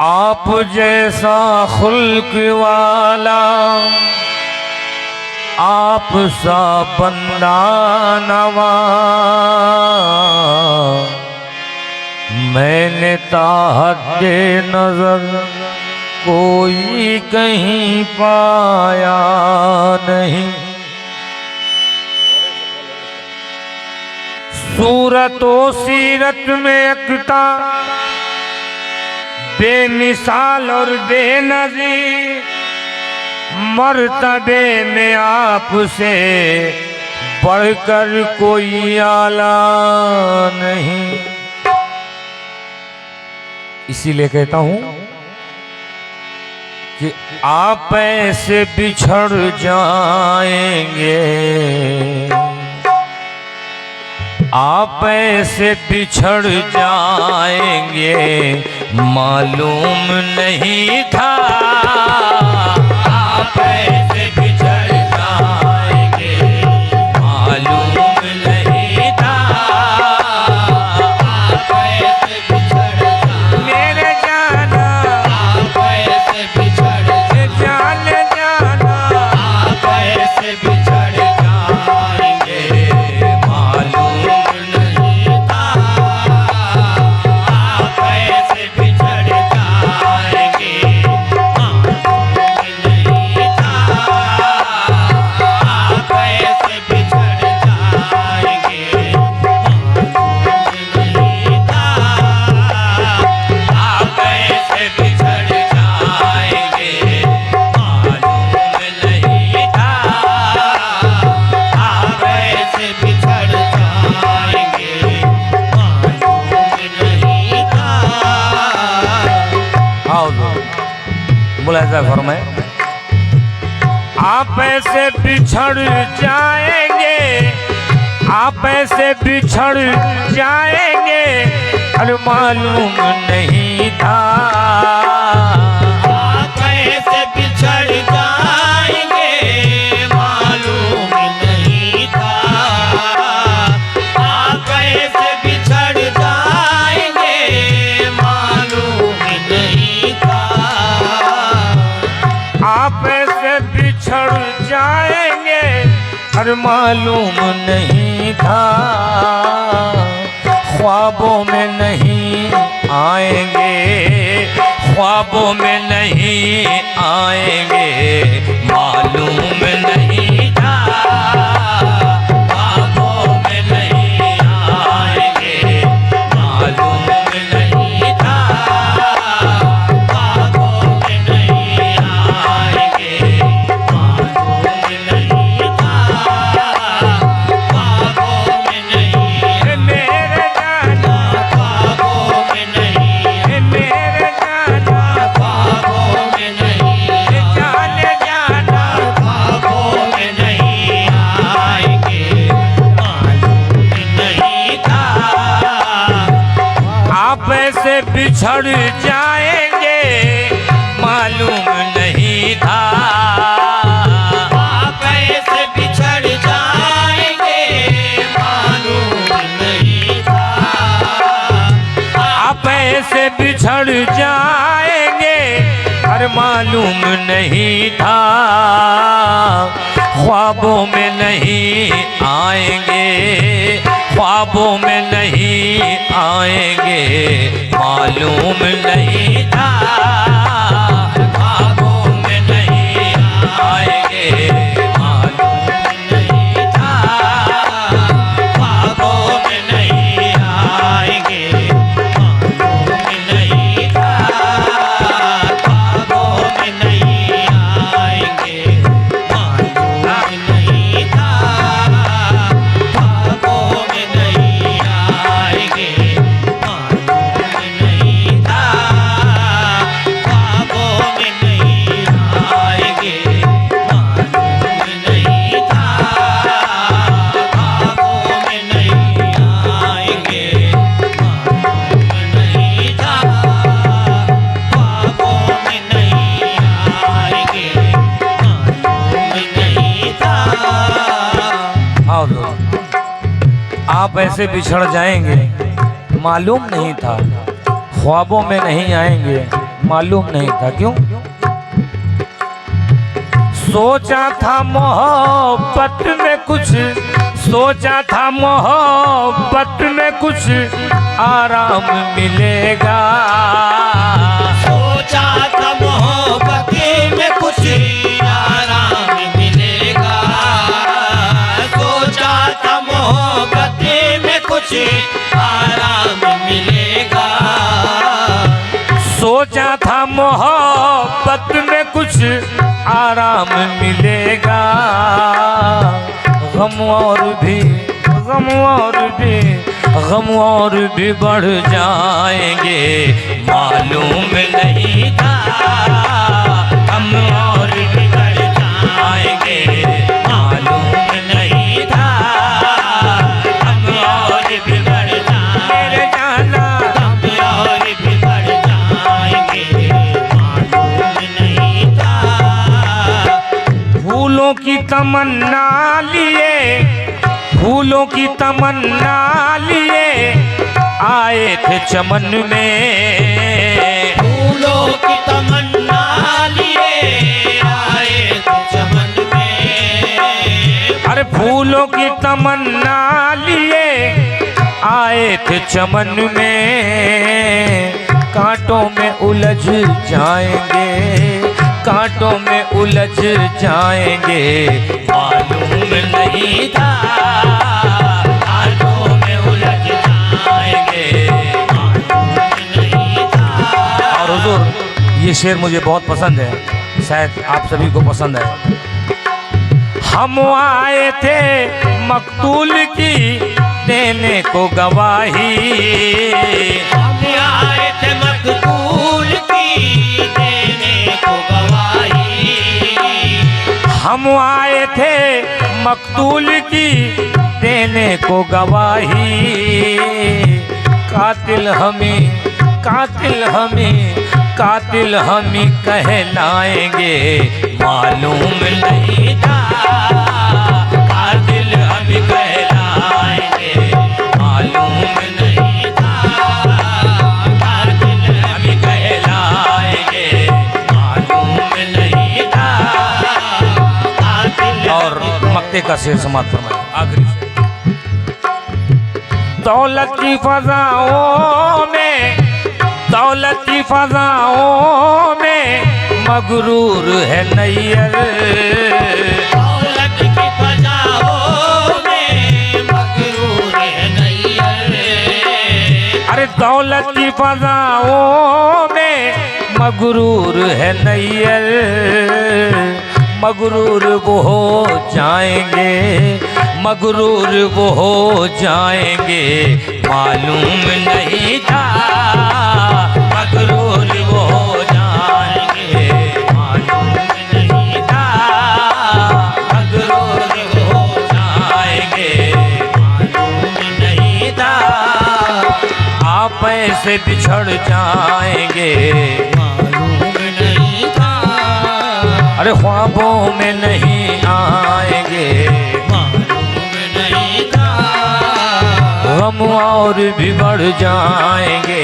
आप जैसा खुल्क वाला, आप सा बंदा नवा, मैंने ताहद्दे नजर कोई कहीं पाया नहीं। सूरत व सीरत में यकता, बेमिसाल और बेनज़ीर, मर्तबे में आपसे बढ़कर कोई आला नहीं। इसीलिए कहता हूं कि आप ऐसे बिछड़ जाएंगे, आप ऐसे बिछड़ जाएंगे, मालूम नहीं था। आप ऐसे बिछड़ जाएंगे, मालूम नहीं था। आप ऐसे बिछड़ जाएंगे, मेरे जाना, आप ऐसे बिछड़ जाने जाना, आप ऐसे बिछड़ जाएंगे, मालूम नहीं था। आप ऐसे बिछड़ जाएंगे, मालूम नहीं था। आप ऐसे बिछड़ जाएंगे, मालूम नहीं था। आप ऐसे बिछड़ जाएंगे, मालूम नहीं था। आप ऐसे बिछड़ जाएंगे, मालूम नहीं था। आओ मुलाहिजा फरमाए। आप ऐसे बिछड़ जाएंगे, आप ऐसे बिछड़ जाएंगे, अरे मालूम नहीं था। आप ऐसे बिछड़ जाएंगे, मालूम नहीं था। आप ऐसे बिछड़ जाएंगे, मालूम नहीं था। आप ऐसे बिछड़ जाएंगे, अरे मालूम नहीं था। ख्वाबों में नहीं आएंगे, ख्वाबों में नहीं आएंगे, मालूम नहीं था। ख्वाबों में नहीं आएंगे, मालूम नहीं था। ख्वाबों में नहीं आएंगे, मालूम नहीं था। ख्वाबों में नहीं, मेरे जाना, ख्वाबों में नहीं, मेरे जाना, ख्वाबों में नहीं, जाने जाना, ख्वाबों में नहीं आएंगे, मालूम नहीं था। आप ऐसे बिछड़ जाएंगे, मालूम नहीं था। आप ऐसे बिछड़ जाएंगे, मालूम नहीं था। आप ऐसे बिछड़ जाएंगे, अरे मालूम नहीं था। ख्वाबों में नहीं आएंगे, ख्वाबों में नहीं आएंगे, मालूम नहीं था। ख्वाबों में नहीं आएंगे, मालूम नहीं था। ख्वाबों में नहीं आएंगे, मालूम नहीं था। ख्वाबों में नहीं आएंगे, मालूम नहीं था। ख्वाबों में नहीं आएंगे, मालूम नहीं था। ख्वाबों में नहीं आएंगे, मालूम नहीं था। ख्वाबों में नहीं आएंगे, मालूम नहीं था। ख्वाबों में नहीं आएंगे, मालूम नहीं था। आप ऐसे बिछड़ जाएंगे, मालूम नहीं था। ख्वाबों में नहीं आएंगे, मालूम नहीं था। क्यों? सोचा था मोहब्बत में कुछ, सोचा था मोहब्बत में कुछ आराम मिलेगा। सोचा था मोहब्बत में कुछ आराम मिलेगा। सोचा था मोहब्बत में कुछ आराम मिलेगा। सोचा था मोहब्बत में कुछ आराम मिलेगा। गम और भी, गम और भी, गम और भी बढ़ जाएंगे, मालूम नहीं था। गम और भी बढ़ जाएंगे, मालूम नहीं था। गम और भी बढ़ जाएंगे, जाना गम और भी बढ़ जाएंगे, मालूम नहीं था। फूलों की तमन्ना लिए, फूलों की तमन्ना लिए आए थे चमन में। फूलों की तमन्ना लिए आए थे चमन में। अरे फूलों की तमन्ना लिए आए थे चमन में। कांटों में उलझ जाएंगे, कांटों में उलझ जाएंगे, मालूम नहीं था। कांटों में उलझ जाएंगे, मालूम नहीं था। और हुजूर, ये शेर मुझे बहुत पसंद है, शायद आप सभी को पसंद है। हम आए थे मकतूल की देने को गवाही। हम आए थे मकतूल की देने को गवाही। हम आए थे मकतूल की देने को गवाही। कातिल हमें, कातिल हमें, कातिल हमें कहलाएंगे, मालूम नहीं था। कातिल हमें कहलाएंगे, मालूम नहीं था। कातिल हमें कहलाएंगे, मालूम नहीं था। और मक्ते का शेर समाप्त फरमाया, आखिरी शेर। दौलत की फजाओं में, दौलत की फजाओं में मगरूर है नैयर। दौलत की फजाओं में मगरूर है नैयर। अरे दौलत की फजाओं में मगरूर है नैयर। मगरूर वो हो जाएंगे, मगरूर वो हो जाएंगे, मालूम नहीं था। मगरूर वो हो जाएंगे, मालूम नहीं था। मगरूर वो हो जाएंगे, मालूम नहीं था। आप ऐसे बिछड़ जाएंगे, मालूम नहीं था। अरे ख्वाबों में नहीं आएंगे, मालूम नहीं था। गम और भी बढ़ जाएंगे।